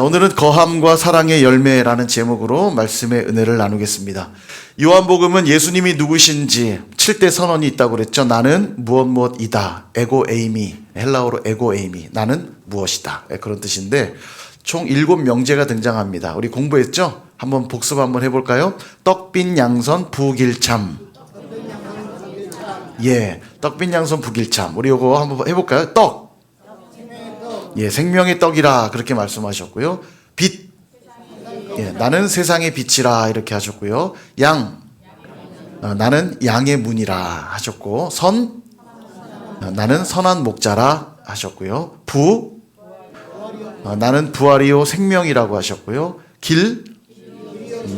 자, 오늘은 거함과 사랑의 열매라는 제목으로 말씀의 은혜를 나누겠습니다. 요한복음은 예수님이 누구신지 7대 선언이 있다고 그랬죠. 나는 무엇이다. 에고 에이미. 헬라어로 에고 에이미. 나는 무엇이다. 그런 뜻인데 총 7명제가 등장합니다. 우리 공부했죠? 한번 복습 한번 해볼까요? 떡빈 양선 부길참. 예, 떡빈 양선 부길참. 우리 요거 한번 해볼까요? 떡. 예, 생명의 떡이라 그렇게 말씀하셨고요. 빛. 예, 나는 세상의 빛이라 이렇게 하셨고요. 양. 나는 양의 문이라 하셨고. 선. 나는 선한 목자라 하셨고요. 부. 나는 부활이요 생명이라고 하셨고요. 길.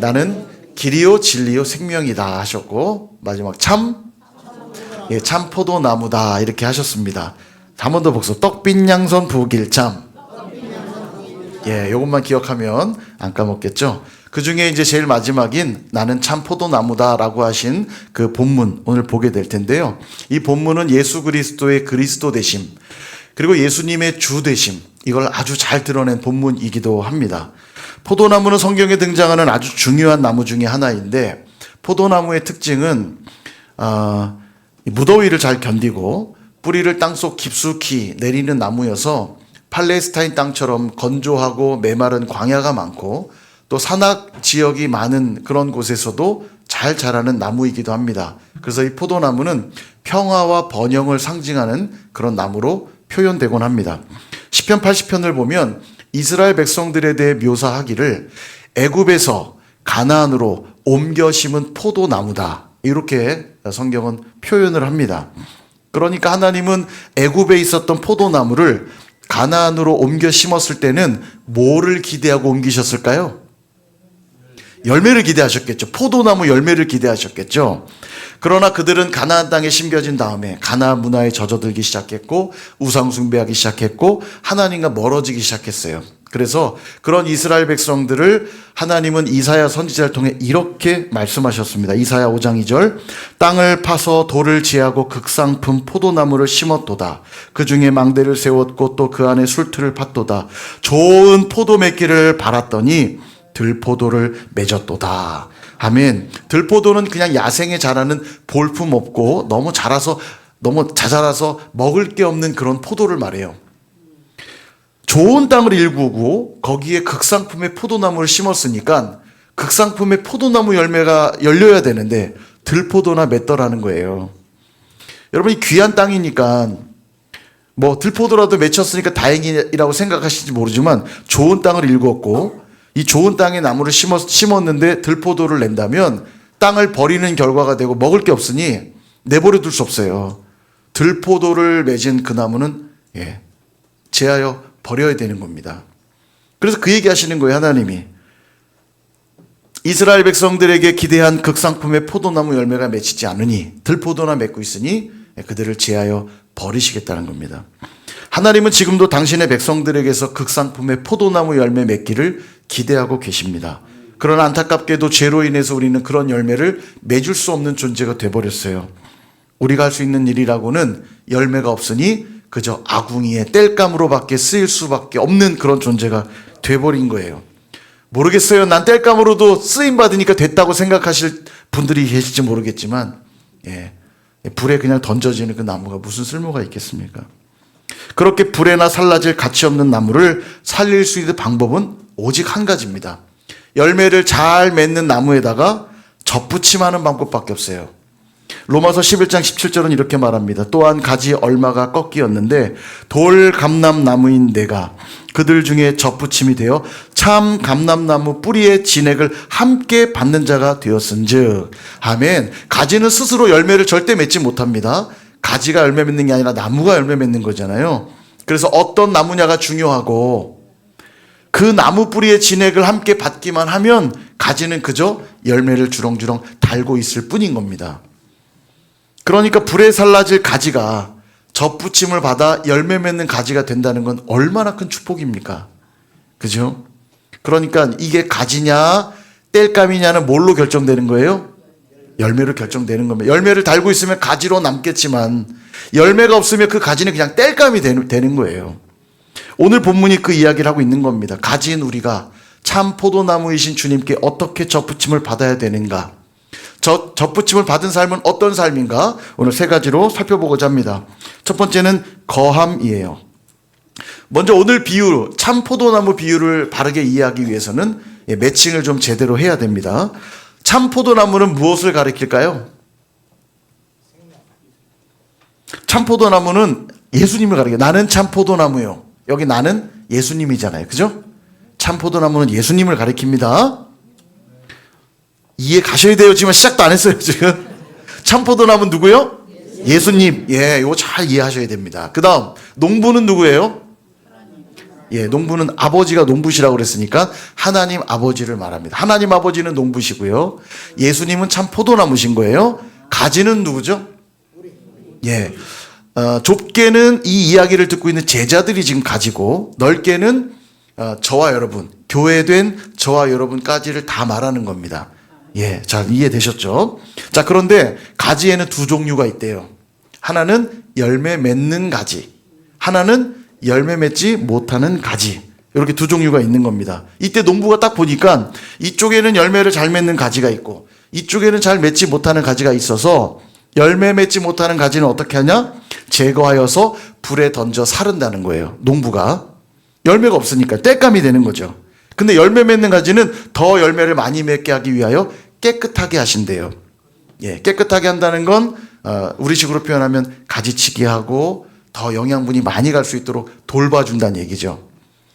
나는 길이요 진리요 생명이다 하셨고. 마지막 참. 예, 참 포도나무다 이렇게 하셨습니다. 한 번 더 복습. 떡빈 양선 부길참. 예, 요것만 기억하면 안 까먹겠죠. 그 중에 이제 제일 마지막인 나는 참 포도나무다라고 하신 그 본문 오늘 보게 될 텐데요. 이 본문은 예수 그리스도의 그리스도 되심 그리고 예수님의 주 되심 이걸 아주 잘 드러낸 본문이기도 합니다. 포도나무는 성경에 등장하는 아주 중요한 나무 중에 하나인데 포도나무의 특징은 무더위를 잘 견디고 뿌리를 땅속 깊숙이 내리는 나무여서 팔레스타인 땅처럼 건조하고 메마른 광야가 많고 또 산악 지역이 많은 그런 곳에서도 잘 자라는 나무이기도 합니다. 그래서 이 포도나무는 평화와 번영을 상징하는 그런 나무로 표현되곤 합니다. 시편 80편을 보면 이스라엘 백성들에 대해 묘사하기를 애굽에서 가나안으로 옮겨 심은 포도나무다. 이렇게 성경은 표현을 합니다. 그러니까 하나님은 애굽에 있었던 포도나무를 가나안으로 옮겨 심었을 때는 뭐를 기대하고 옮기셨을까요? 열매를 기대하셨겠죠. 포도나무 열매를 기대하셨겠죠. 그러나 그들은 가나안 땅에 심겨진 다음에 가나안 문화에 젖어들기 시작했고 우상 숭배하기 시작했고 하나님과 멀어지기 시작했어요. 그래서 그런 이스라엘 백성들을 하나님은 이사야 선지자를 통해 이렇게 말씀하셨습니다. 이사야 5장 2절 땅을 파서 돌을 제하고 극상품 포도나무를 심었도다. 그 중에 망대를 세웠고 또 그 안에 술틀을 팠도다. 좋은 포도 맺기를 바랐더니 들포도를 맺었도다. 아멘. 들포도는 그냥 야생에 자라는 볼품없고 너무 자라서 먹을 게 없는 그런 포도를 말해요. 좋은 땅을 일구고 거기에 극상품의 포도나무를 심었으니까 극상품의 포도나무 열매가 열려야 되는데 들포도나 맺더라는 거예요. 여러분 이 귀한 땅이니까 뭐 들포도라도 맺혔으니까 다행이라고 생각하실지 모르지만 좋은 땅을 일구었고 이 좋은 땅에 나무를 심었는데 들포도를 낸다면 땅을 버리는 결과가 되고 먹을 게 없으니 내버려 둘 수 없어요. 들포도를 맺은 그 나무는 제하여 버려야 되는 겁니다. 그래서 그 얘기 하시는 거예요. 하나님이 이스라엘 백성들에게 기대한 극상품의 포도나무 열매가 맺히지 않으니 들포도나 맺고 있으니 그들을 제하여 버리시겠다는 겁니다. 하나님은 지금도 당신의 백성들에게서 극상품의 포도나무 열매 맺기를 기대하고 계십니다. 그러나 안타깝게도 죄로 인해서 우리는 그런 열매를 맺을 수 없는 존재가 돼버렸어요. 우리가 할 수 있는 일이라고는 열매가 없으니 그저 아궁이에 땔감으로밖에 쓰일 수밖에 없는 그런 존재가 돼버린 거예요. 모르겠어요. 난 땔감으로도 쓰임받으니까 됐다고 생각하실 분들이 계실지 모르겠지만 불에 그냥 던져지는 그 나무가 무슨 쓸모가 있겠습니까? 그렇게 불에나 살라질 가치 없는 나무를 살릴 수 있는 방법은 오직 한 가지입니다. 열매를 잘 맺는 나무에다가 접붙임하는 방법밖에 없어요. 로마서 11장 17절은 이렇게 말합니다. 또한 가지 얼마가 꺾이었는데 돌 감람나무인 내가 그들 중에 접붙임이 되어 참 감람나무 뿌리의 진액을 함께 받는 자가 되었은즉 아멘. 가지는 스스로 열매를 절대 맺지 못합니다. 가지가 열매 맺는 게 아니라 나무가 열매 맺는 거잖아요. 그래서 어떤 나무냐가 중요하고 그 나무 뿌리의 진액을 함께 받기만 하면 가지는 그저 열매를 주렁주렁 달고 있을 뿐인 겁니다. 그러니까 불에 살라질 가지가 접붙임을 받아 열매 맺는 가지가 된다는 건 얼마나 큰 축복입니까? 그죠? 그러니까 이게 가지냐 땔감이냐는 뭘로 결정되는 거예요? 열매로 결정되는 겁니다. 열매를 달고 있으면 가지로 남겠지만 열매가 없으면 그 가지는 그냥 땔감이 되는 거예요. 오늘 본문이 그 이야기를 하고 있는 겁니다. 가지인 우리가 참 포도나무이신 주님께 어떻게 접붙임을 받아야 되는가? 접붙임을 받은 삶은 어떤 삶인가? 오늘 세 가지로 살펴보고자 합니다. 첫 번째는 거함이에요. 먼저 오늘 비유, 참 포도나무 비유를 바르게 이해하기 위해서는 매칭을 좀 제대로 해야 됩니다. 참 포도나무는 무엇을 가리킬까요? 참 포도나무는 예수님을 가리켜요. 나는 참 포도나무요. 여기 나는 예수님이잖아요. 그죠? 참 포도나무는 예수님을 가리킵니다. 이해 가셔야 돼요. 지금 시작도 안 했어요. 지금. 참 포도나무는 누구요? 예수님. 예, 이거 잘 이해하셔야 됩니다. 그 다음 농부는 누구예요? 예, 농부는 아버지가 농부시라고 그랬으니까 하나님 아버지를 말합니다. 하나님 아버지는 농부시고요. 예수님은 참 포도나무신 거예요. 가지는 누구죠? 예, 좁게는 이 이야기를 듣고 있는 제자들이 지금 가지고, 넓게는 저와 여러분, 교회된 저와 여러분까지를 다 말하는 겁니다. 예, 잘 이해되셨죠? 자, 그런데 가지에는 두 종류가 있대요. 하나는 열매 맺는 가지, 하나는 열매 맺지 못하는 가지. 이렇게 두 종류가 있는 겁니다. 이때 농부가 딱 보니까 이쪽에는 열매를 잘 맺는 가지가 있고 이쪽에는 잘 맺지 못하는 가지가 있어서, 열매 맺지 못하는 가지는 어떻게 하냐? 제거하여서 불에 던져 사른다는 거예요. 농부가. 열매가 없으니까 땔감이 되는 거죠. 근데 열매 맺는 가지는 더 열매를 많이 맺게 하기 위하여 깨끗하게 하신대요. 예, 깨끗하게 한다는 건 우리식으로 표현하면 가지치기 하고 더 영양분이 많이 갈 수 있도록 돌봐준다는 얘기죠.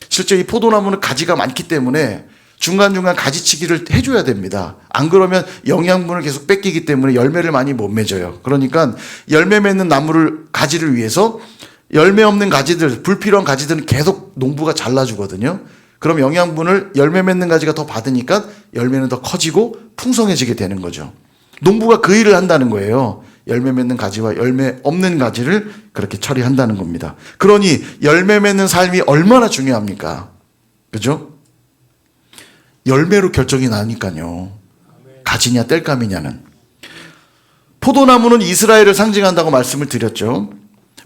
실제 이 포도나무는 가지가 많기 때문에 중간중간 가지치기를 해줘야 됩니다. 안 그러면 영양분을 계속 뺏기기 때문에 열매를 많이 못 맺어요. 그러니까 열매 맺는 나무를, 가지를 위해서 열매 없는 가지들, 불필요한 가지들은 계속 농부가 잘라주거든요. 그럼 영양분을 열매 맺는 가지가 더 받으니까 열매는 더 커지고 풍성해지게 되는 거죠. 농부가 그 일을 한다는 거예요. 열매 맺는 가지와 열매 없는 가지를 그렇게 처리한다는 겁니다. 그러니 열매 맺는 삶이 얼마나 중요합니까? 그죠? 열매로 결정이 나니까요. 가지냐 땔감이냐는. 포도나무는 이스라엘을 상징한다고 말씀을 드렸죠.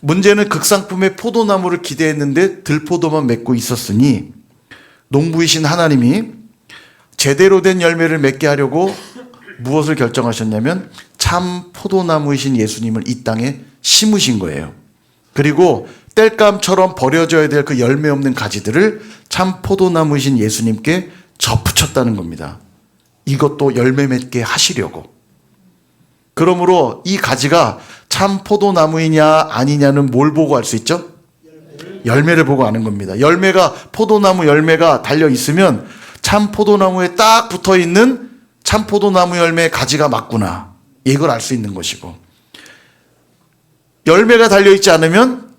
문제는 극상품의 포도나무를 기대했는데 들포도만 맺고 있었으니 농부이신 하나님이 제대로 된 열매를 맺게 하려고 무엇을 결정하셨냐면 참 포도나무이신 예수님을 이 땅에 심으신 거예요. 그리고 땔감처럼 버려져야 될 그 열매 없는 가지들을 참 포도나무이신 예수님께 접붙였다는 겁니다. 이것도 열매 맺게 하시려고. 그러므로 이 가지가 참 포도나무이냐 아니냐는 뭘 보고 알 수 있죠? 열매를 보고 아는 겁니다. 열매가, 포도나무 열매가 달려 있으면 참 포도나무에 딱 붙어 있는 참 포도나무 열매의 가지가 맞구나, 이걸 알 수 있는 것이고, 열매가 달려 있지 않으면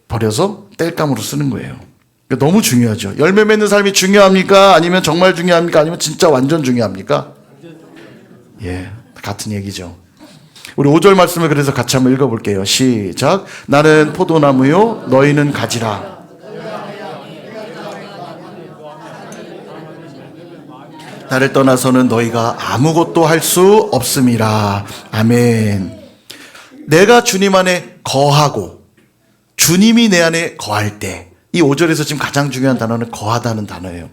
버려서 땔감으로 쓰는 거예요. 너무 중요하죠. 열매 맺는 삶이 중요합니까? 아니면 정말 중요합니까? 아니면 진짜 완전 중요합니까? 예, 같은 얘기죠. 우리 5절 말씀을 그래서 같이 한번 읽어볼게요. 시작. 나는 포도나무요 너희는 가지라. 나를 떠나서는 너희가 아무것도 할 수 없음이라. 아멘. 내가 주님 안에 거하고 주님이 내 안에 거할 때, 이 5절에서 지금 가장 중요한 단어는 거하다는 단어예요.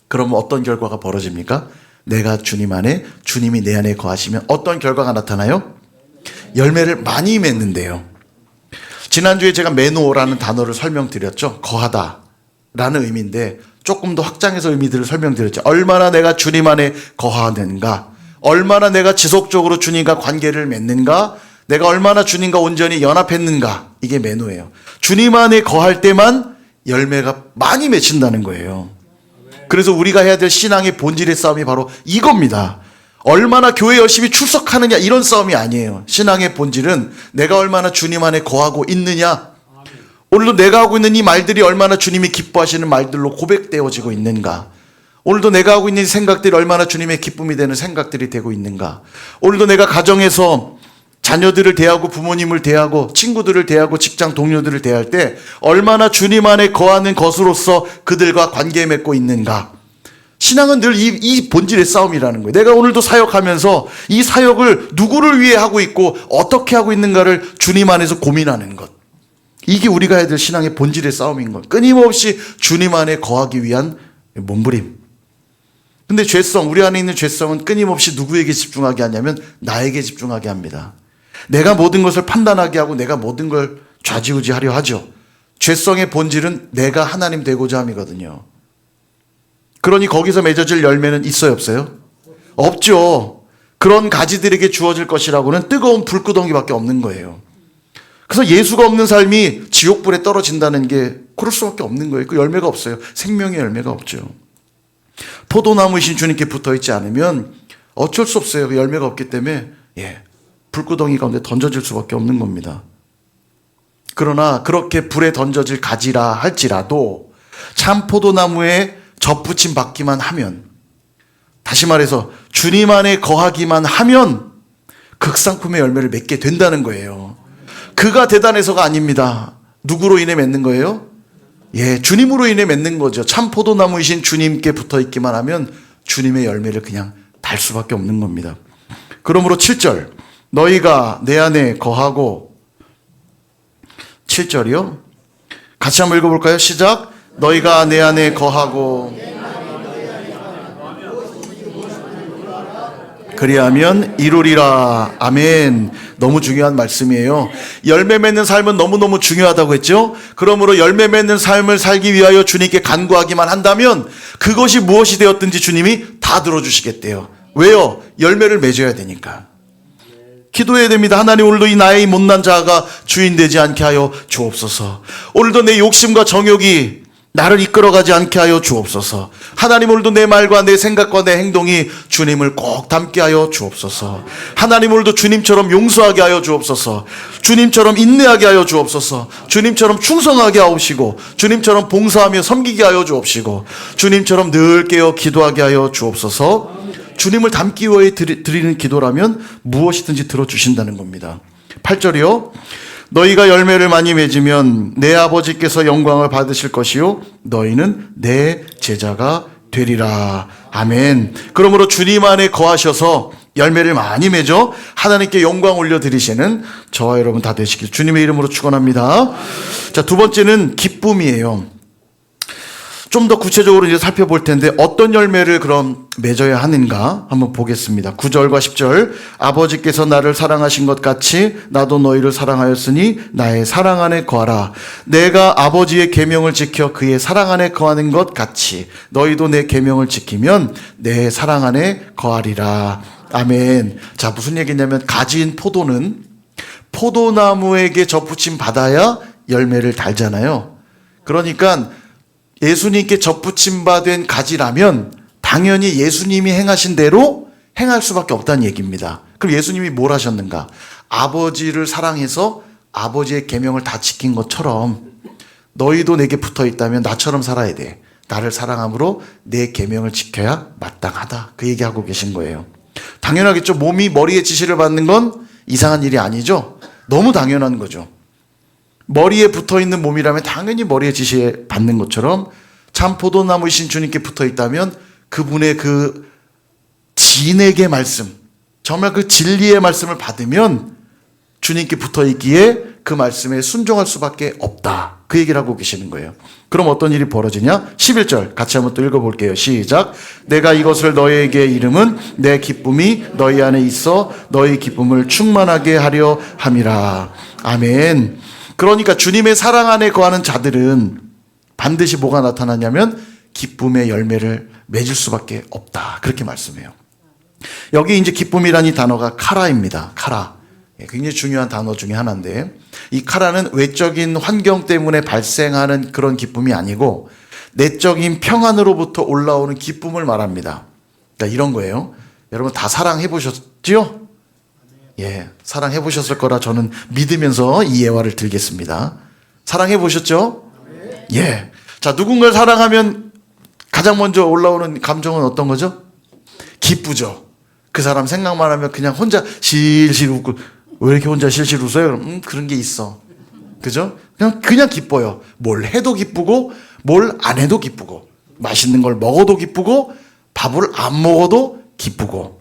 그러면 어떤 결과가 벌어집니까? 내가 주님 안에, 주님이 내 안에 거하시면 어떤 결과가 나타나요? 열매를 많이 맺는데요. 지난주에 제가 메노라는 단어를 설명드렸죠. 거하다라는 의미인데 조금 더 확장해서 의미들을 설명드렸죠. 얼마나 내가 주님 안에 거하는가, 얼마나 내가 지속적으로 주님과 관계를 맺는가, 내가 얼마나 주님과 온전히 연합했는가, 이게 메노예요. 주님 안에 거할 때만 열매가 많이 맺힌다는 거예요. 그래서 우리가 해야 될 신앙의 본질의 싸움이 바로 이겁니다. 얼마나 교회 열심히 출석하느냐, 이런 싸움이 아니에요. 신앙의 본질은 내가 얼마나 주님 안에 거하고 있느냐, 오늘도 내가 하고 있는 이 말들이 얼마나 주님이 기뻐하시는 말들로 고백되어지고 있는가, 오늘도 내가 하고 있는 생각들이 얼마나 주님의 기쁨이 되는 생각들이 되고 있는가, 오늘도 내가 가정에서 자녀들을 대하고 부모님을 대하고 친구들을 대하고 직장 동료들을 대할 때 얼마나 주님 안에 거하는 것으로서 그들과 관계 맺고 있는가. 신앙은 늘 이 본질의 싸움이라는 거예요. 내가 오늘도 사역하면서 이 사역을 누구를 위해 하고 있고 어떻게 하고 있는가를 주님 안에서 고민하는 것. 이게 우리가 해야 될 신앙의 본질의 싸움인 거예요. 끊임없이 주님 안에 거하기 위한 몸부림. 근데 죄성, 우리 안에 있는 죄성은 끊임없이 누구에게 집중하게 하냐면 나에게 집중하게 합니다. 내가 모든 것을 판단하게 하고 내가 모든 걸 좌지우지하려 하죠. 죄성의 본질은 내가 하나님 되고자 함이거든요. 그러니 거기서 맺어질 열매는 있어요, 없어요? 없죠. 그런 가지들에게 주어질 것이라고는 뜨거운 불구덩이밖에 없는 거예요. 그래서 예수가 없는 삶이 지옥불에 떨어진다는 게 그럴 수밖에 없는 거예요. 그 열매가 없어요. 생명의 열매가 없죠. 포도나무이신 주님께 붙어있지 않으면 어쩔 수 없어요. 그 열매가 없기 때문에 불구덩이 가운데 던져질 수밖에 없는 겁니다. 그러나 그렇게 불에 던져질 가지라 할지라도 참 포도나무에 접붙임 받기만 하면, 다시 말해서 주님 안에 거하기만 하면 극상품의 열매를 맺게 된다는 거예요. 그가 대단해서가 아닙니다. 누구로 인해 맺는 거예요? 주님으로 인해 맺는 거죠. 참 포도나무이신 주님께 붙어 있기만 하면 주님의 열매를 그냥 달 수밖에 없는 겁니다. 그러므로 7절, 너희가 내 안에 거하고, 7절이요? 같이 한번 읽어볼까요? 시작. 너희가 내 안에 거하고 그리하면 이루리라. 아멘. 너무 중요한 말씀이에요. 열매 맺는 삶은 너무너무 중요하다고 했죠. 그러므로 열매 맺는 삶을 살기 위하여 주님께 간구하기만 한다면 그것이 무엇이 되었든지 주님이 다 들어주시겠대요. 왜요? 열매를 맺어야 되니까. 기도해야 됩니다. 하나님, 오늘도 이 나의 못난 자아가 주인 되지 않게 하여 주옵소서. 오늘도 내 욕심과 정욕이 나를 이끌어가지 않게 하여 주옵소서. 하나님, 오늘도 내 말과 내 생각과 내 행동이 주님을 꼭 닮게 하여 주옵소서. 하나님, 오늘도 주님처럼 용서하게 하여 주옵소서. 주님처럼 인내하게 하여 주옵소서. 주님처럼 충성하게 하옵시고, 주님처럼 봉사하며 섬기게 하여 주옵시고, 주님처럼 늘 깨어 기도하게 하여 주옵소서. 주님을 닮기 위해 드리는 기도라면 무엇이든지 들어주신다는 겁니다. 8절이요. 너희가 열매를 많이 맺으면 내 아버지께서 영광을 받으실 것이요 너희는 내 제자가 되리라. 아멘. 그러므로 주님 안에 거하셔서 열매를 많이 맺어 하나님께 영광 올려드리시는 저와 여러분 다 되시길 주님의 이름으로 축원합니다. 자, 두 번째는 기쁨이에요. 좀 더 구체적으로 이제 살펴볼 텐데 어떤 열매를 그럼 맺어야 하는가 한번 보겠습니다. 9절과 10절. 아버지께서 나를 사랑하신 것 같이 나도 너희를 사랑하였으니 나의 사랑 안에 거하라. 내가 아버지의 계명을 지켜 그의 사랑 안에 거하는 것 같이 너희도 내 계명을 지키면 내 사랑 안에 거하리라. 아멘. 자, 무슨 얘기냐면 가지인 포도는 포도나무에게 접붙임 받아야 열매를 달잖아요. 그러니까 예수님께 접붙임 받은 가지라면 당연히 예수님이 행하신 대로 행할 수밖에 없다는 얘기입니다. 그럼 예수님이 뭘 하셨는가? 아버지를 사랑해서 아버지의 계명을 다 지킨 것처럼 너희도 내게 붙어 있다면 나처럼 살아야 돼. 나를 사랑함으로 내 계명을 지켜야 마땅하다. 그 얘기하고 계신 거예요. 당연하겠죠. 몸이 머리의 지시를 받는 건 이상한 일이 아니죠. 너무 당연한 거죠. 머리에 붙어있는 몸이라면 당연히 머리의 지시에 받는 것처럼 참 포도나무이신 주님께 붙어있다면 그분의 그 진액의 말씀, 정말 그 진리의 말씀을 받으면 주님께 붙어있기에 그 말씀에 순종할 수밖에 없다. 그 얘기를 하고 계시는 거예요. 그럼 어떤 일이 벌어지냐? 11절 같이 한번 또 읽어볼게요. 시작. 내가 이것을 너희에게 이름은 내 기쁨이 너희 안에 있어 너희 기쁨을 충만하게 하려 함이라. 아멘. 그러니까 주님의 사랑 안에 거하는 자들은 반드시 뭐가 나타나냐면 기쁨의 열매를 맺을 수밖에 없다. 그렇게 말씀해요. 여기 이제 기쁨이라는 단어가 카라입니다. 카라. 굉장히 중요한 단어 중에 하나인데 이 카라는 외적인 환경 때문에 발생하는 그런 기쁨이 아니고 내적인 평안으로부터 올라오는 기쁨을 말합니다. 그러니까 이런 거예요. 여러분 다 사랑해 보셨죠? 사랑해 보셨을 거라 저는 믿으면서 이 예화를 들겠습니다. 사랑해 보셨죠? 자, 누군가를 사랑하면 가장 먼저 올라오는 감정은 어떤 거죠? 기쁘죠. 그 사람 생각만 하면 그냥 혼자 실실 웃고, 왜 이렇게 혼자 실실 웃어요? 그럼 그런 게 있어. 그죠? 그냥 기뻐요. 뭘 해도 기쁘고 뭘 안 해도 기쁘고 맛있는 걸 먹어도 기쁘고 밥을 안 먹어도 기쁘고.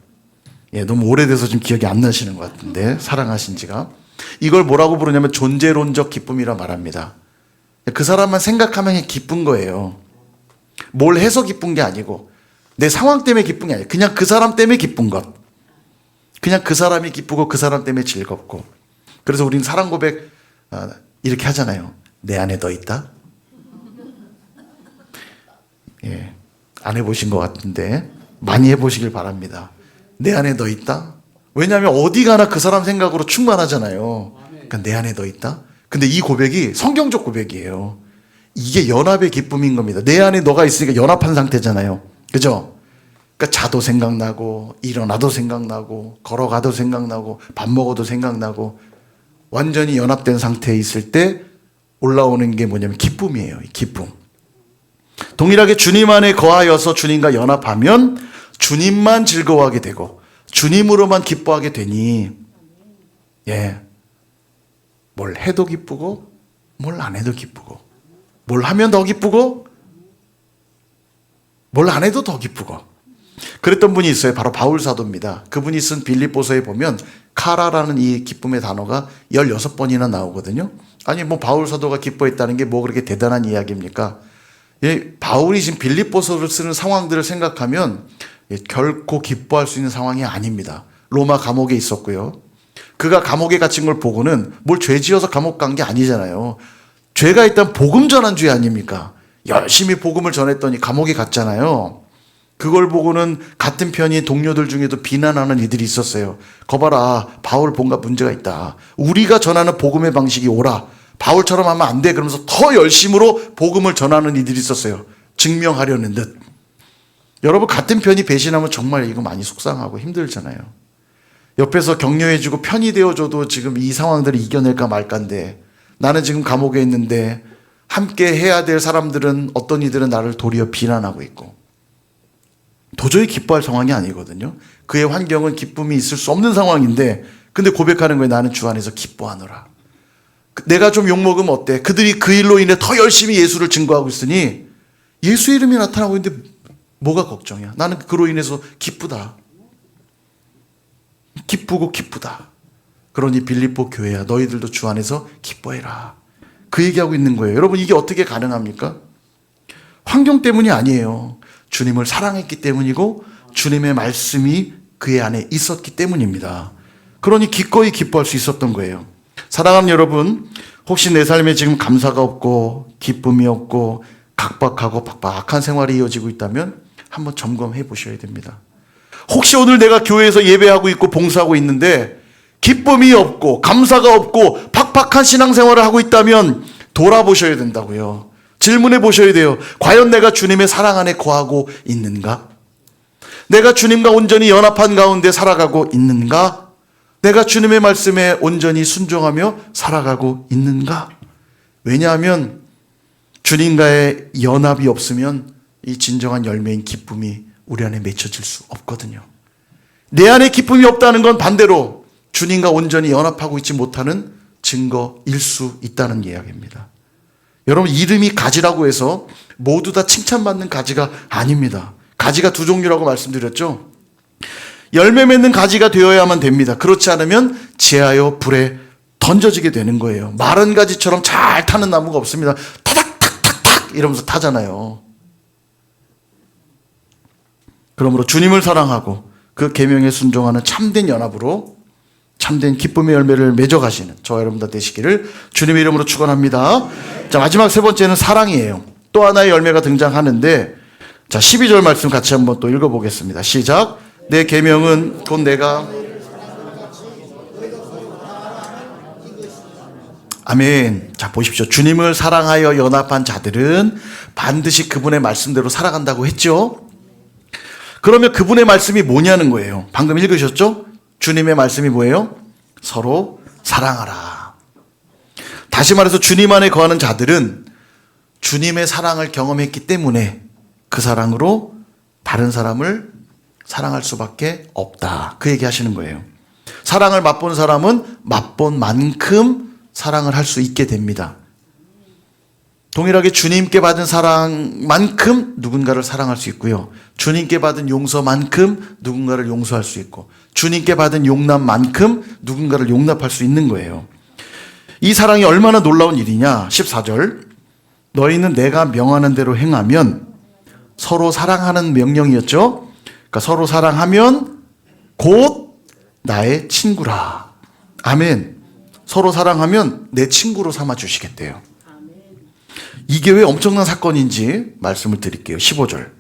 너무 오래돼서 지금 기억이 안 나시는 것 같은데 사랑하신 지가. 이걸 뭐라고 부르냐면 존재론적 기쁨이라 말합니다. 그 사람만 생각하면 기쁜 거예요. 뭘 해서 기쁜 게 아니고 내 상황 때문에 기쁜 게 아니에요. 그냥 그 사람 때문에 기쁜 것. 그냥 그 사람이 기쁘고 그 사람 때문에 즐겁고. 그래서 우리는 사랑 고백 이렇게 하잖아요. 내 안에 너 있다? 예, 안 해보신 것 같은데 많이 해보시길 바랍니다. 내 안에 너 있다? 왜냐하면 어디 가나 그 사람 생각으로 충만하잖아요. 그러니까 내 안에 너 있다? 근데 이 고백이 성경적 고백이에요. 이게 연합의 기쁨인 겁니다. 내 안에 너가 있으니까 연합한 상태잖아요. 그죠? 그러니까 자도 생각나고 일어나도 생각나고 걸어가도 생각나고 밥 먹어도 생각나고 완전히 연합된 상태에 있을 때 올라오는 게 뭐냐면 기쁨이에요. 기쁨. 동일하게 주님 안에 거하여서 주님과 연합하면 주님만 즐거워하게 되고 주님으로만 기뻐하게 되니 뭘 해도 기쁘고 뭘 안 해도 기쁘고 뭘 하면 더 기쁘고 뭘 안 해도 더 기쁘고 그랬던 분이 있어요. 바로 바울 사도입니다. 그분이 쓴 빌립보서에 보면 카라라는 이 기쁨의 단어가 16번이나 나오거든요. 아니 뭐 바울 사도가 기뻐했다는 게 뭐 그렇게 대단한 이야기입니까? 바울이 지금 빌립보서를 쓰는 상황들을 생각하면 결코 기뻐할 수 있는 상황이 아닙니다. 로마 감옥에 있었고요. 그가 감옥에 갇힌 걸 보고는 뭘 죄 지어서 감옥 간 게 아니잖아요. 죄가 일단 복음 전한 죄 아닙니까? 열심히 복음을 전했더니 감옥에 갔잖아요. 그걸 보고는 같은 편이 동료들 중에도 비난하는 이들이 있었어요. 거봐라, 바울 뭔가 문제가 있다. 우리가 전하는 복음의 방식이 옳아. 바울처럼 하면 안 돼. 그러면서 더 열심으로 복음을 전하는 이들이 있었어요. 증명하려는 듯. 여러분 같은 편이 배신하면 정말 이거 많이 속상하고 힘들잖아요. 옆에서 격려해주고 편이 되어줘도 지금 이 상황들을 이겨낼까 말까인데 나는 지금 감옥에 있는데 함께 해야 될 사람들은 어떤 이들은 나를 도리어 비난하고 있고 도저히 기뻐할 상황이 아니거든요. 그의 환경은 기쁨이 있을 수 없는 상황인데 근데 고백하는 거예요. 나는 주 안에서 기뻐하노라. 내가 좀 욕먹으면 어때? 그들이 그 일로 인해 더 열심히 예수를 증거하고 있으니 예수 이름이 나타나고 있는데 뭐가 걱정이야? 나는 그로 인해서 기쁘다. 기쁘고 기쁘다. 그러니 빌립보 교회야 너희들도 주 안에서 기뻐해라. 그 얘기하고 있는 거예요. 여러분 이게 어떻게 가능합니까? 환경 때문이 아니에요. 주님을 사랑했기 때문이고 주님의 말씀이 그의 안에 있었기 때문입니다. 그러니 기꺼이 기뻐할 수 있었던 거예요. 사랑하는 여러분, 혹시 내 삶에 지금 감사가 없고 기쁨이 없고 각박하고 빡빡한 생활이 이어지고 있다면 한번 점검해 보셔야 됩니다. 혹시 오늘 내가 교회에서 예배하고 있고 봉사하고 있는데 기쁨이 없고 감사가 없고 팍팍한 신앙생활을 하고 있다면 돌아보셔야 된다고요. 질문해 보셔야 돼요. 과연 내가 주님의 사랑 안에 거하고 있는가? 내가 주님과 온전히 연합한 가운데 살아가고 있는가? 내가 주님의 말씀에 온전히 순종하며 살아가고 있는가? 왜냐하면 주님과의 연합이 없으면 이 진정한 열매인 기쁨이 우리 안에 맺혀질 수 없거든요. 내 안에 기쁨이 없다는 건 반대로 주님과 온전히 연합하고 있지 못하는 증거일 수 있다는 이야기입니다. 여러분 이름이 가지라고 해서 모두 다 칭찬받는 가지가 아닙니다. 가지가 두 종류라고 말씀드렸죠. 열매 맺는 가지가 되어야만 됩니다. 그렇지 않으면 재하여 불에 던져지게 되는 거예요. 마른 가지처럼 잘 타는 나무가 없습니다. 타닥탁탁탁 이러면서 타잖아요. 그러므로 주님을 사랑하고 그 계명에 순종하는 참된 연합으로 참된 기쁨의 열매를 맺어가시는 저와 여러분 다 되시기를 주님의 이름으로 축원합니다. 자, 마지막 세 번째는 사랑이에요. 또 하나의 열매가 등장하는데 자, 12절 말씀 같이 한번 또 읽어보겠습니다. 시작. 내 계명은 곧 내가 아멘. 자, 보십시오. 주님을 사랑하여 연합한 자들은 반드시 그분의 말씀대로 살아간다고 했죠. 그러면 그분의 말씀이 뭐냐는 거예요. 방금 읽으셨죠? 주님의 말씀이 뭐예요? 서로 사랑하라. 다시 말해서 주님 안에 거하는 자들은 주님의 사랑을 경험했기 때문에 그 사랑으로 다른 사람을 사랑할 수밖에 없다. 그 얘기 하시는 거예요. 사랑을 맛본 사람은 맛본 만큼 사랑을 할 수 있게 됩니다. 동일하게 주님께 받은 사랑만큼 누군가를 사랑할 수 있고요. 주님께 받은 용서만큼 누군가를 용서할 수 있고 주님께 받은 용납만큼 누군가를 용납할 수 있는 거예요. 이 사랑이 얼마나 놀라운 일이냐. 14절. 너희는 내가 명하는 대로 행하면, 서로 사랑하는 명령이었죠. 그러니까 서로 사랑하면 곧 나의 친구라. 아멘. 서로 사랑하면 내 친구로 삼아 주시겠대요. 이게 왜 엄청난 사건인지 말씀을 드릴게요. 15절.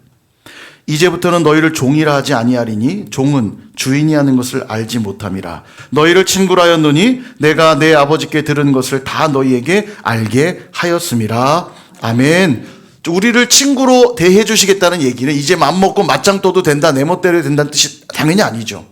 이제부터는 너희를 종이라 하지 아니하리니 종은 주인이 하는 것을 알지 못함이라. 너희를 친구라 하였노니 내가 내 아버지께 들은 것을 다 너희에게 알게 하였음이라. 아멘. 우리를 친구로 대해 주시겠다는 얘기는 이제 맘먹고 맞짱 떠도 된다, 내 멋대로 된다는 뜻이 당연히 아니죠.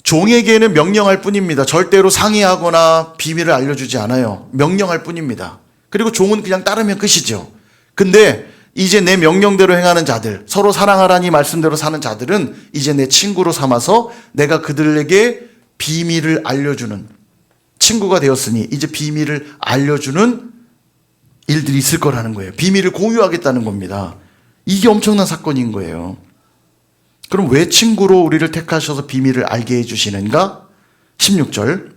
종에게는 명령할 뿐입니다. 절대로 상의하거나 비밀을 알려주지 않아요. 명령할 뿐입니다. 그리고 종은 그냥 따르면 끝이죠. 근데 이제 내 명령대로 행하는 자들, 서로 사랑하라니 말씀대로 사는 자들은 이제 내 친구로 삼아서 내가 그들에게 비밀을 알려주는, 친구가 되었으니 이제 비밀을 알려주는 일들이 있을 거라는 거예요. 비밀을 공유하겠다는 겁니다. 이게 엄청난 사건인 거예요. 그럼 왜 친구로 우리를 택하셔서 비밀을 알게 해주시는가? 16절.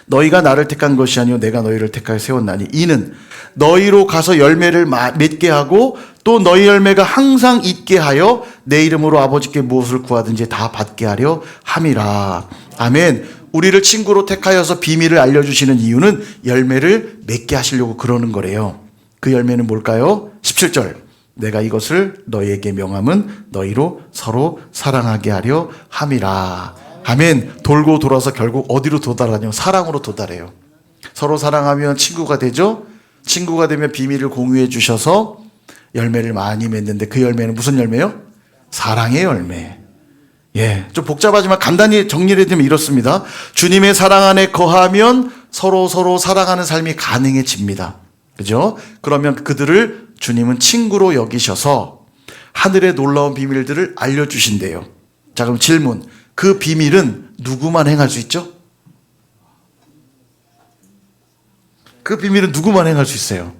너희가 나를 택한 것이 아니요 내가 너희를 택하여 세웠나니 이는 너희로 가서 열매를 맺게 하고 또 너희 열매가 항상 있게 하여 내 이름으로 아버지께 무엇을 구하든지 다 받게 하려 함이라. 아멘. 우리를 친구로 택하여서 비밀을 알려주시는 이유는 열매를 맺게 하시려고 그러는 거래요. 그 열매는 뭘까요? 17절. 내가 이것을 너희에게 명함은 너희로 서로 사랑하게 하려 함이라. 아멘. 돌고 돌아서 결국 어디로 도달하냐면 사랑으로 도달해요. 서로 사랑하면 친구가 되죠. 친구가 되면 비밀을 공유해 주셔서 열매를 많이 맺는데 그 열매는 무슨 열매요? 사랑의 열매. 예, 좀 복잡하지만 간단히 정리를 해드리면 이렇습니다. 주님의 사랑 안에 거하면 서로 사랑하는 삶이 가능해집니다. 그죠? 그러면 그들을 주님은 친구로 여기셔서 하늘의 놀라운 비밀들을 알려주신대요. 자, 그럼 질문. 그 비밀은 누구만 행할 수 있죠? 그 비밀은 누구만 행할 수 있어요?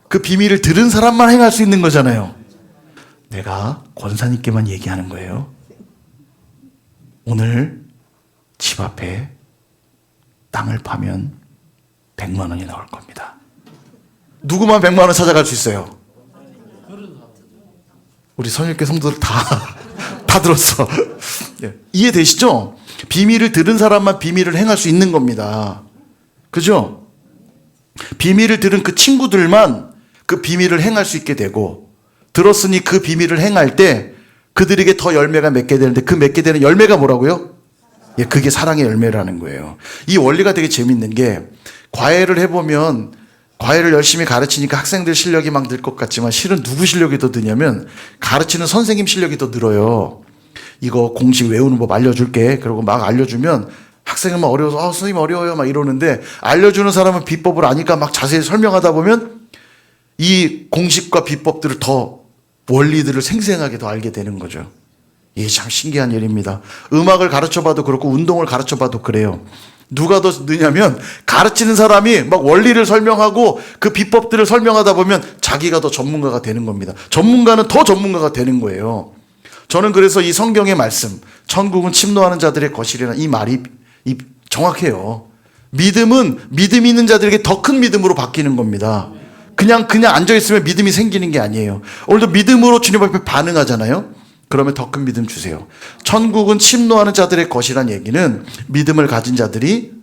그 비밀을 들은 사람만 행할 수 있는 거잖아요. 내가 권사님께만 얘기하는 거예요. 오늘 집 앞에 땅을 파면 100만 원이 나올 겁니다. 누구만 100만 원 찾아갈 수 있어요? 우리 선율교 성도들 다 들었어. 이해되시죠? 비밀을 들은 사람만 비밀을 행할 수 있는 겁니다. 그죠? 비밀을 들은 그 친구들만 그 비밀을 행할 수 있게 되고, 들었으니 그 비밀을 행할 때 그들에게 더 열매가 맺게 되는데 그 맺게 되는 열매가 뭐라고요? 예, 그게 사랑의 열매라는 거예요. 이 원리가 되게 재밌는 게, 과외를 해보면 과외를 열심히 가르치니까 학생들 실력이 막 늘 것 같지만 실은 누구 실력이 더 느냐면 가르치는 선생님 실력이 더 늘어요. 이거 공식 외우는 법 알려줄게. 그러고 막 알려주면 학생은 막 어려워서 선생님 어려워요 막 이러는데, 알려주는 사람은 비법을 아니까 막 자세히 설명하다 보면 이 공식과 비법들을 더, 원리들을 생생하게 더 알게 되는 거죠. 이게 참 신기한 일입니다. 음악을 가르쳐봐도 그렇고 운동을 가르쳐봐도 그래요. 누가 더 느냐면 가르치는 사람이 막 원리를 설명하고 그 비법들을 설명하다 보면 자기가 더 전문가가 되는 겁니다. 전문가는 더 전문가가 되는 거예요. 저는 그래서 이 성경의 말씀, 천국은 침노하는 자들의 것이라는 이 말이 정확해요. 믿음은 믿음 있는 자들에게 더 큰 믿음으로 바뀌는 겁니다. 그냥 앉아있으면 믿음이 생기는 게 아니에요. 오늘도 믿음으로 주님 앞에 반응하잖아요. 그러면 더 큰 믿음 주세요. 천국은 침노하는 자들의 것이란 얘기는 믿음을 가진 자들이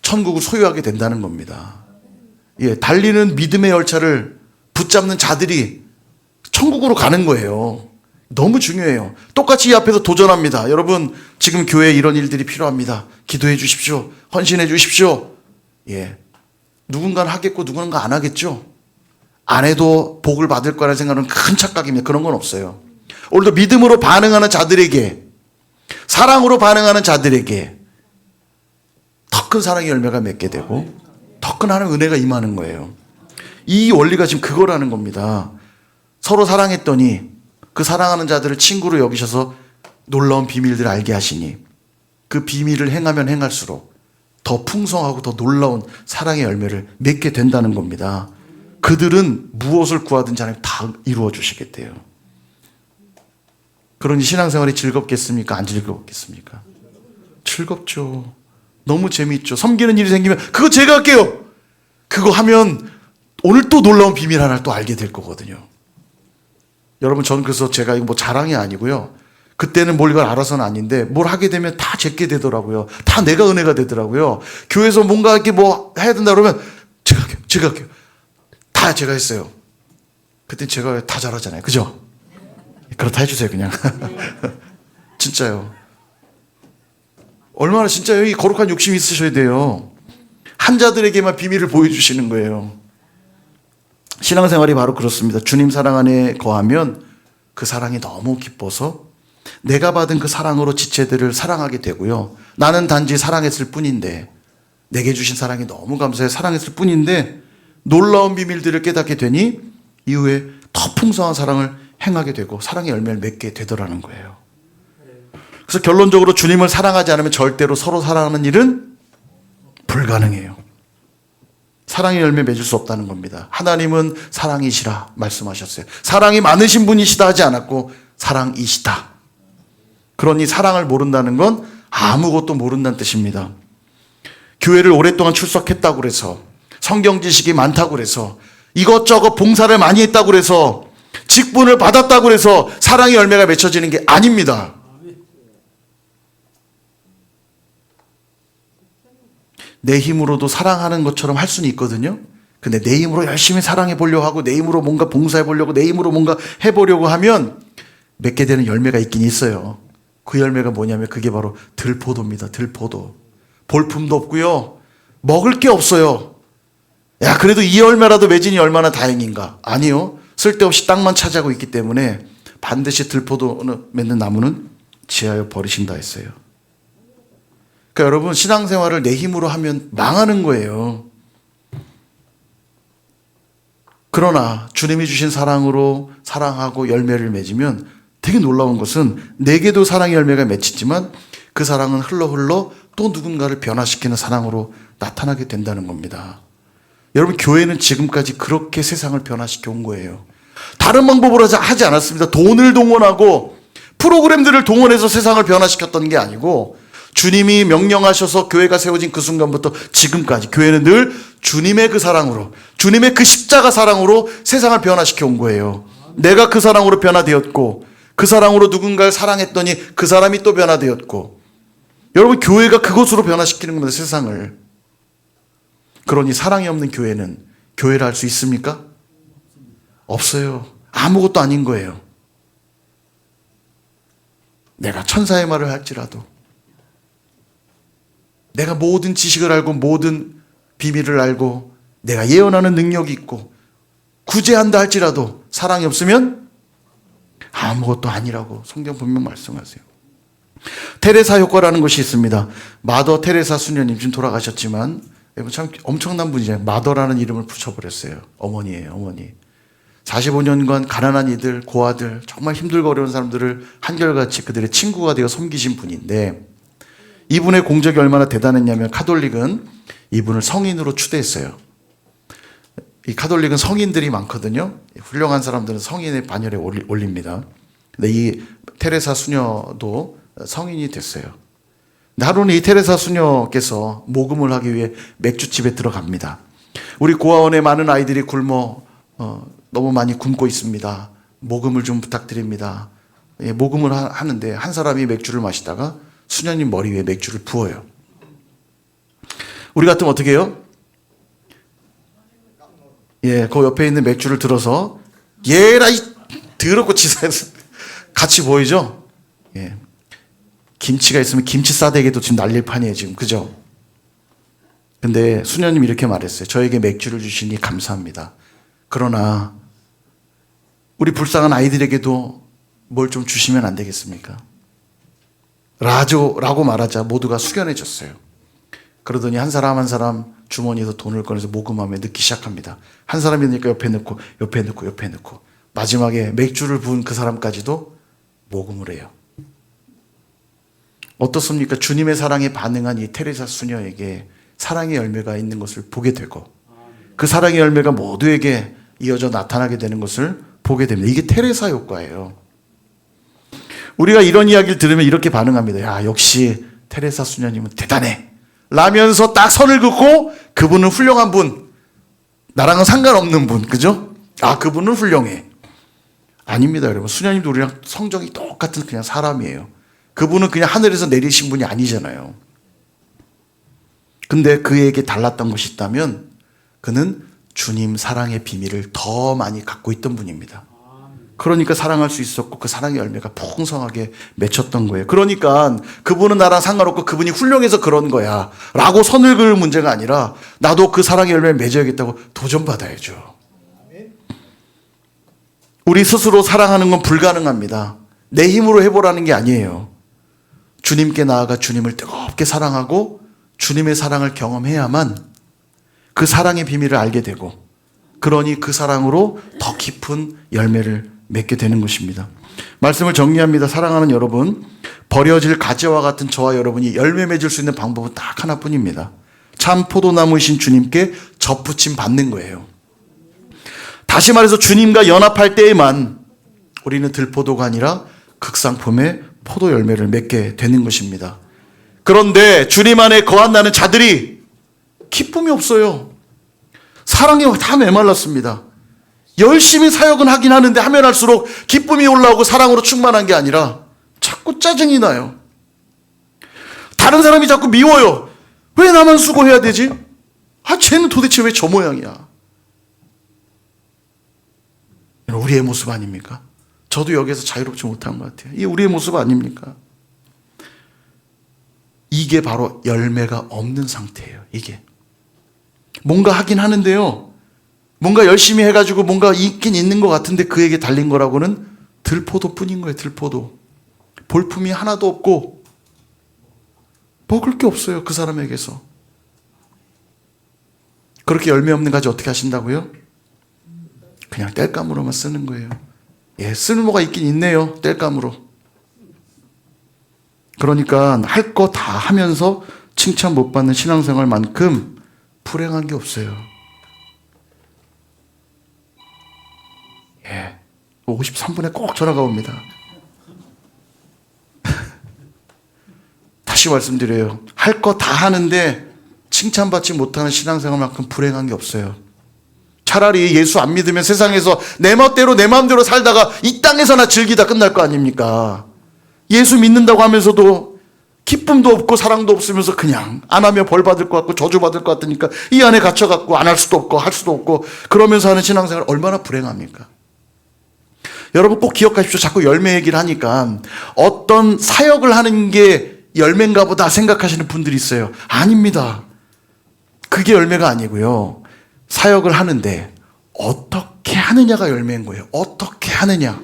천국을 소유하게 된다는 겁니다. 예, 달리는 믿음의 열차를 붙잡는 자들이 천국으로 가는 거예요. 너무 중요해요. 똑같이 이 앞에서 도전합니다. 여러분, 지금 교회에 이런 일들이 필요합니다. 기도해 주십시오. 헌신해 주십시오. 예. 누군가는 하겠고 누군가 안 하겠죠. 안 해도 복을 받을 거라는 생각은 큰 착각입니다. 그런 건 없어요. 오늘도 믿음으로 반응하는 자들에게, 사랑으로 반응하는 자들에게 더 큰 사랑의 열매가 맺게 되고 더 큰 하나님의 은혜가 임하는 거예요. 이 원리가 지금 그거라는 겁니다. 서로 사랑했더니 그 사랑하는 자들을 친구로 여기셔서 놀라운 비밀들을 알게 하시니 그 비밀을 행하면 행할수록 더 풍성하고 더 놀라운 사랑의 열매를 맺게 된다는 겁니다. 그들은 무엇을 구하든지 하나님 다 이루어 주시겠대요. 그러니 신앙생활이 즐겁겠습니까? 안 즐겁겠습니까? 즐겁죠. 너무 재미있죠. 섬기는 일이 생기면 그거 제가 할게요. 그거 하면 오늘 또 놀라운 비밀 하나를 또 알게 될 거거든요. 여러분, 전 그래서 제가 이거 뭐 자랑이 아니고요. 그때는 뭘 이걸 알아서는 아닌데 뭘 하게 되면 다 제게 되더라고요. 다 내가 은혜가 되더라고요. 교회에서 뭔가 이렇게 뭐 해야 된다 그러면 제가 할게요. 다 제가 했어요. 그때 제가 다 잘하잖아요. 그죠? 그렇다 해주세요, 그냥. 진짜요. 얼마나 진짜 여기 거룩한 욕심이 있으셔야 돼요. 한자들에게만 비밀을 보여주시는 거예요. 신앙생활이 바로 그렇습니다. 주님 사랑 안에 거하면 그 사랑이 너무 기뻐서 내가 받은 그 사랑으로 지체들을 사랑하게 되고요. 나는 단지 사랑했을 뿐인데, 내게 주신 사랑이 너무 감사해 사랑했을 뿐인데 놀라운 비밀들을 깨닫게 되니 이후에 더 풍성한 사랑을 행하게 되고 사랑의 열매를 맺게 되더라는 거예요. 그래서 결론적으로 주님을 사랑하지 않으면 절대로 서로 사랑하는 일은 불가능해요. 사랑의 열매 맺을 수 없다는 겁니다. 하나님은 사랑이시라 말씀하셨어요. 사랑이 많으신 분이시다 하지 않았고 사랑이시다. 그러니 사랑을 모른다는 건 아무것도 모른다는 뜻입니다. 교회를 오랫동안 출석했다고 그래서, 성경 지식이 많다고 그래서, 이것저것 봉사를 많이 했다고 그래서, 직분을 받았다고 그래서 사랑의 열매가 맺혀지는 게 아닙니다. 내 힘으로도 사랑하는 것처럼 할 수는 있거든요. 근데 내 힘으로 열심히 사랑해 보려고 하고 내 힘으로 뭔가 봉사해 보려고 내 힘으로 뭔가 해보려고 하면 맺게 되는 열매가 있긴 있어요. 그 열매가 뭐냐면 그게 바로 들포도입니다. 들포도. 볼품도 없고요. 먹을 게 없어요. 야, 그래도 이 열매라도 맺으니 얼마나 다행인가. 아니요. 쓸데없이 땅만 차지하고 있기 때문에 반드시 들포도 맺는 나무는 지하여 버리신다 했어요. 그러니까 여러분, 신앙생활을 내 힘으로 하면 망하는 거예요. 그러나 주님이 주신 사랑으로 사랑하고 열매를 맺으면 되게 놀라운 것은 내게도 사랑의 열매가 맺히지만 그 사랑은 흘러 또 누군가를 변화시키는 사랑으로 나타나게 된다는 겁니다. 여러분, 교회는 지금까지 그렇게 세상을 변화시켜 온 거예요. 다른 방법으로 하지 않았습니다. 돈을 동원하고 프로그램들을 동원해서 세상을 변화시켰던 게 아니고 주님이 명령하셔서 교회가 세워진 그 순간부터 지금까지 교회는 늘 주님의 그 사랑으로, 주님의 그 십자가 사랑으로 세상을 변화시켜 온 거예요. 내가 그 사랑으로 변화되었고 그 사랑으로 누군가를 사랑했더니 그 사람이 또 변화되었고, 여러분, 교회가 그것으로 변화시키는 겁니다, 세상을. 그러니 사랑이 없는 교회는 교회를 할 수 있습니까? 없어요. 아무것도 아닌 거예요. 내가 천사의 말을 할지라도, 내가 모든 지식을 알고 모든 비밀을 알고 내가 예언하는 능력이 있고 구제한다 할지라도 사랑이 없으면 아무것도 아니라고 성경 분명 말씀하세요. 테레사 효과라는 것이 있습니다. 마더 테레사 수녀님 지금 돌아가셨지만 참 엄청난 분이잖아요. 마더라는 이름을 붙여버렸어요. 어머니예요, 어머니. 45년간 가난한 이들, 고아들, 정말 힘들고 어려운 사람들을 한결같이 그들의 친구가 되어 섬기신 분인데, 이분의 공적이 얼마나 대단했냐면 카톨릭은 이분을 성인으로 추대했어요. 이 카톨릭은 성인들이 많거든요. 훌륭한 사람들은 성인의 반열에 올립니다. 근데 이 테레사 수녀도 성인이 됐어요. 근데 하루는 이 테레사 수녀께서 모금을 하기 위해 맥주집에 들어갑니다. 우리 고아원에 많은 아이들이 굶어 너무 많이 굶고 있습니다. 모금을 좀 부탁드립니다. 예, 모금을 하는데 한 사람이 맥주를 마시다가 수녀님 머리 위에 맥주를 부어요. 우리 같으면 어떻게 해요? 예, 그 옆에 있는 맥주를 들어서 얘라 이 더럽고 치사해서 같이 보이죠? 예, 김치가 있으면 김치 싸대기도 지금 날릴 판이에요, 지금. 그죠? 근데 수녀님 이렇게 말했어요. 저에게 맥주를 주시니 감사합니다. 그러나 우리 불쌍한 아이들에게도 뭘 좀 주시면 안 되겠습니까? 라고 말하자 모두가 숙연해졌어요. 그러더니 한 사람 한 사람 주머니에서 돈을 꺼내서 모금하며 넣기 시작합니다. 한 사람이 넣으니까 옆에 넣고 옆에 넣고 옆에 넣고 마지막에 맥주를 부은 그 사람까지도 모금을 해요. 어떻습니까? 주님의 사랑에 반응한 이 테레사 수녀에게 사랑의 열매가 있는 것을 보게 되고 그 사랑의 열매가 모두에게 이어져 나타나게 되는 것을 보게 됩니다. 이게 테레사 효과예요. 우리가 이런 이야기를 들으면 이렇게 반응합니다. 야, 역시 테레사 수녀님은 대단해 라면서 딱 선을 긋고 그분은 훌륭한 분, 나랑은 상관없는 분, 그죠? 아, 그분은 훌륭해. 아닙니다, 여러분. 수녀님도 우리랑 성정이 똑같은 그냥 사람이에요. 그분은 그냥 하늘에서 내리신 분이 아니잖아요. 근데 그에게 달랐던 것이 있다면 그는 주님 사랑의 비밀을 더 많이 갖고 있던 분입니다. 그러니까 사랑할 수 있었고 그 사랑의 열매가 풍성하게 맺혔던 거예요. 그러니까 그분은 나랑 상관없고 그분이 훌륭해서 그런 거야 라고 선을 그을 문제가 아니라 나도 그 사랑의 열매를 맺어야겠다고 도전받아야죠. 우리 스스로 사랑하는 건 불가능합니다. 내 힘으로 해보라는 게 아니에요. 주님께 나아가 주님을 뜨겁게 사랑하고 주님의 사랑을 경험해야만 그 사랑의 비밀을 알게 되고, 그러니 그 사랑으로 더 깊은 열매를 맺게 되는 것입니다. 말씀을 정리합니다. 사랑하는 여러분, 버려질 가지와 같은 저와 여러분이 열매 맺을 수 있는 방법은 딱 하나뿐입니다. 참 포도나무이신 주님께 접붙임 받는 거예요. 다시 말해서 주님과 연합할 때에만 우리는 들포도가 아니라 극상품의 포도 열매를 맺게 되는 것입니다. 그런데 주님 안에 거한다는 자들이 기쁨이 없어요. 사랑에 다 메말랐습니다. 열심히 사역은 하긴 하는데 하면 할수록 기쁨이 올라오고 사랑으로 충만한 게 아니라 자꾸 짜증이 나요. 다른 사람이 자꾸 미워요. 왜 나만 수고해야 되지? 아, 쟤는 도대체 왜 저 모양이야? 우리의 모습 아닙니까? 저도 여기에서 자유롭지 못한 것 같아요. 이게 우리의 모습 아닙니까? 이게 바로 열매가 없는 상태예요. 이게 뭔가 하긴 하는데요, 뭔가 열심히 해가지고 뭔가 있긴 있는 것 같은데 그에게 달린 거라고는 들포도뿐인 거예요. 들포도. 볼품이 하나도 없고 먹을 게 없어요. 그 사람에게서. 그렇게 열매 없는 가지 어떻게 하신다고요? 그냥 땔감으로만 쓰는 거예요. 예, 쓸모가 있긴 있네요. 땔감으로. 그러니까 할 거 다 하면서 칭찬 못 받는 신앙생활만큼 불행한 게 없어요. 예, 53분에 꼭 전화가 옵니다. 다시 말씀드려요. 할 거 다 하는데 칭찬받지 못하는 신앙생활만큼 불행한 게 없어요. 차라리 예수 안 믿으면 세상에서 내 멋대로 내 마음대로 살다가 이 땅에서나 즐기다 끝날 거 아닙니까? 예수 믿는다고 하면서도 기쁨도 없고 사랑도 없으면서 그냥 안 하면 벌 받을 것 같고 저주받을 것 같으니까 이 안에 갇혀갖고 안 할 수도 없고 할 수도 없고 그러면서 하는 신앙생활 얼마나 불행합니까? 여러분 꼭 기억하십시오. 자꾸 열매 얘기를 하니까 어떤 사역을 하는 게 열매인가 보다 생각하시는 분들이 있어요. 아닙니다. 그게 열매가 아니고요. 사역을 하는데 어떻게 하느냐가 열매인 거예요. 어떻게 하느냐.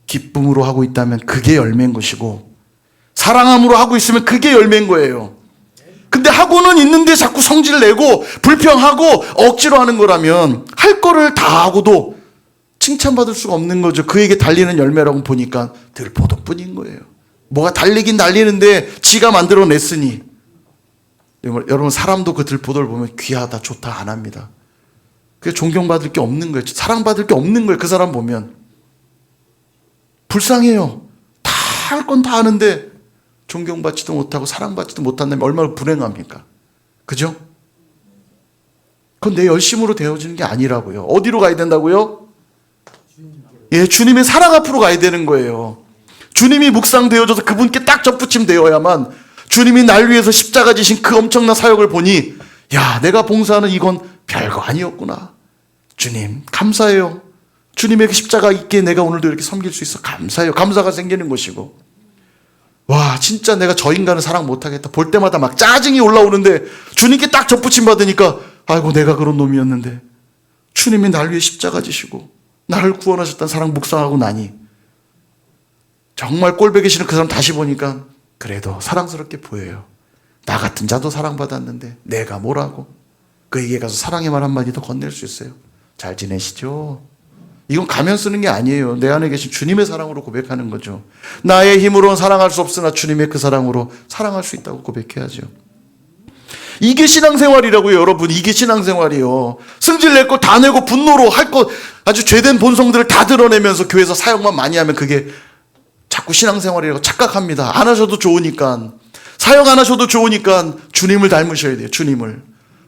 기쁨으로 하고 있다면 그게 열매인 것이고, 사랑함으로 하고 있으면 그게 열매인 거예요. 근데 하고는 있는데 자꾸 성질 내고 불평하고 억지로 하는 거라면 할 거를 다 하고도 칭찬받을 수가 없는 거죠. 그에게 달리는 열매라고 보니까 들포도뿐인 거예요. 뭐가 달리긴 달리는데 지가 만들어냈으니. 여러분 사람도 그 들포도를 보면 귀하다 좋다 안 합니다. 그게 존경받을 게 없는 거예요. 사랑받을 게 없는 거예요. 그 사람 보면 불쌍해요. 다 할 건 다 하는데 존경받지도 못하고 사랑받지도 못한다면 얼마나 불행합니까? 그죠? 그건 내 열심으로 되어지는 게 아니라고요. 어디로 가야 된다고요? 예, 주님의 사랑 앞으로 가야 되는 거예요. 주님이 묵상되어져서 그분께 딱 접붙임 되어야만 주님이 날 위해서 십자가 지신 그 엄청난 사역을 보니, 야, 내가 봉사하는 이건 별거 아니었구나. 주님 감사해요. 주님의 그 십자가 있기에 내가 오늘도 이렇게 섬길 수 있어 감사해요. 감사가 생기는 것이고, 와 진짜 내가 저 인간은 사랑 못하겠다 볼 때마다 막 짜증이 올라오는데 주님께 딱 접붙임 받으니까 아이고 내가 그런 놈이었는데 주님이 날 위해 십자가 지시고 나를 구원하셨다는 사랑 묵상하고 나니 정말 꼴보기 싫은 그 사람 다시 보니까 그래도 사랑스럽게 보여요. 나 같은 자도 사랑받았는데 내가 뭐라고. 그에게 가서 사랑의 말 한마디 더 건넬 수 있어요. 잘 지내시죠? 이건 가면 쓰는 게 아니에요. 내 안에 계신 주님의 사랑으로 고백하는 거죠. 나의 힘으로는 사랑할 수 없으나 주님의 그 사랑으로 사랑할 수 있다고 고백해야죠. 이게 신앙생활이라고요, 여러분. 이게 신앙생활이요. 승질 낼 거 다 내고 분노로 할 거 아주 죄된 본성들을 다 드러내면서 교회에서 사역만 많이 하면 그게 자꾸 신앙생활이라고 착각합니다. 안 하셔도 좋으니까. 사역 안 하셔도 좋으니까 주님을 닮으셔야 돼요. 주님을.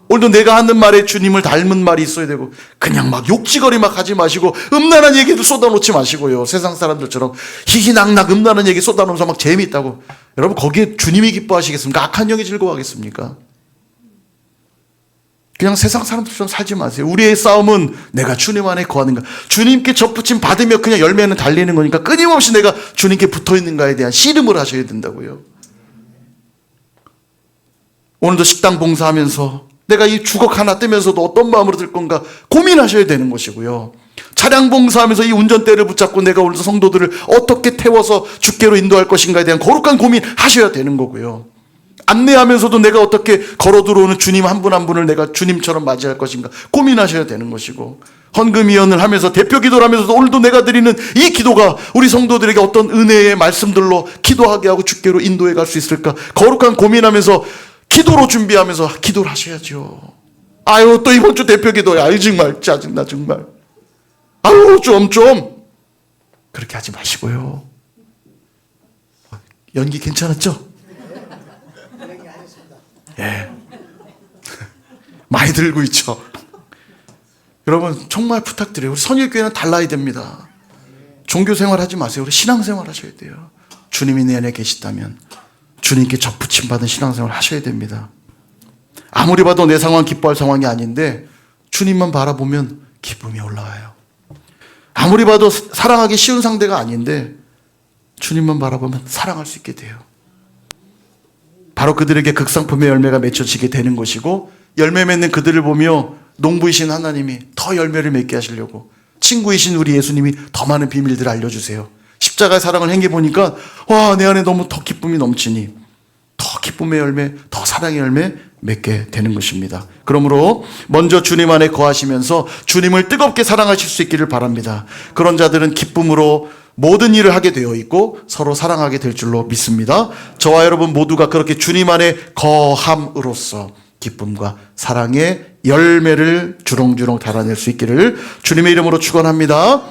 오늘도 내가 하는 말에 주님을 닮은 말이 있어야 되고, 그냥 막 욕지거리 막 하지 마시고 음란한 얘기도 쏟아놓지 마시고요. 세상 사람들처럼 희희낙낙 음란한 얘기 쏟아놓으면서 막 재미있다고. 여러분, 거기에 주님이 기뻐하시겠습니까? 악한 영이 즐거워하겠습니까? 그냥 세상 사람들처럼 살지 마세요. 우리의 싸움은 내가 주님 안에 거하는가, 주님께 접붙임 받으며 그냥 열매는 달리는 거니까 끊임없이 내가 주님께 붙어있는가에 대한 씨름을 하셔야 된다고요. 오늘도 식당 봉사하면서 내가 이 주걱 하나 뜨면서도 어떤 마음으로 들 건가 고민하셔야 되는 것이고요. 차량 봉사하면서 이 운전대를 붙잡고 내가 오늘도 성도들을 어떻게 태워서 주께로 인도할 것인가에 대한 거룩한 고민하셔야 되는 거고요. 안내하면서도 내가 어떻게 걸어 들어오는 주님 한 분 한 분을 내가 주님처럼 맞이할 것인가 고민하셔야 되는 것이고, 헌금위원을 하면서 대표 기도를 하면서도 오늘도 내가 드리는 이 기도가 우리 성도들에게 어떤 은혜의 말씀들로 기도하게 하고 주께로 인도해 갈 수 있을까 거룩한 고민하면서 기도로 준비하면서 기도를 하셔야죠. 아유, 또 이번 주 대표 기도야. 아유, 정말 짜증나 정말. 아유, 좀 그렇게 하지 마시고요. 연기 괜찮았죠? 예. 많이 들고 있죠. 여러분, 정말 부탁드려요. 우리 선일교회는 달라야 됩니다. 종교생활 하지 마세요. 우리 신앙생활 하셔야 돼요. 주님이 내 안에 계시다면 주님께 접붙임 받은 신앙생활 하셔야 됩니다. 아무리 봐도 내 상황 기뻐할 상황이 아닌데 주님만 바라보면 기쁨이 올라와요. 아무리 봐도 사랑하기 쉬운 상대가 아닌데 주님만 바라보면 사랑할 수 있게 돼요. 바로 그들에게 극상품의 열매가 맺혀지게 되는 것이고, 열매 맺는 그들을 보며 농부이신 하나님이 더 열매를 맺게 하시려고 친구이신 우리 예수님이 더 많은 비밀들을 알려주세요. 십자가의 사랑을 행해보니까 와, 내 안에 너무 더 기쁨이 넘치니 더 기쁨의 열매, 더 사랑의 열매 맺게 되는 것입니다. 그러므로 먼저 주님 안에 거하시면서 주님을 뜨겁게 사랑하실 수 있기를 바랍니다. 그런 자들은 기쁨으로 모든 일을 하게 되어 있고 서로 사랑하게 될 줄로 믿습니다. 저와 여러분 모두가 그렇게 주님 안에 거함으로써 기쁨과 사랑의 열매를 주렁주렁 달아낼 수 있기를 주님의 이름으로 축원합니다.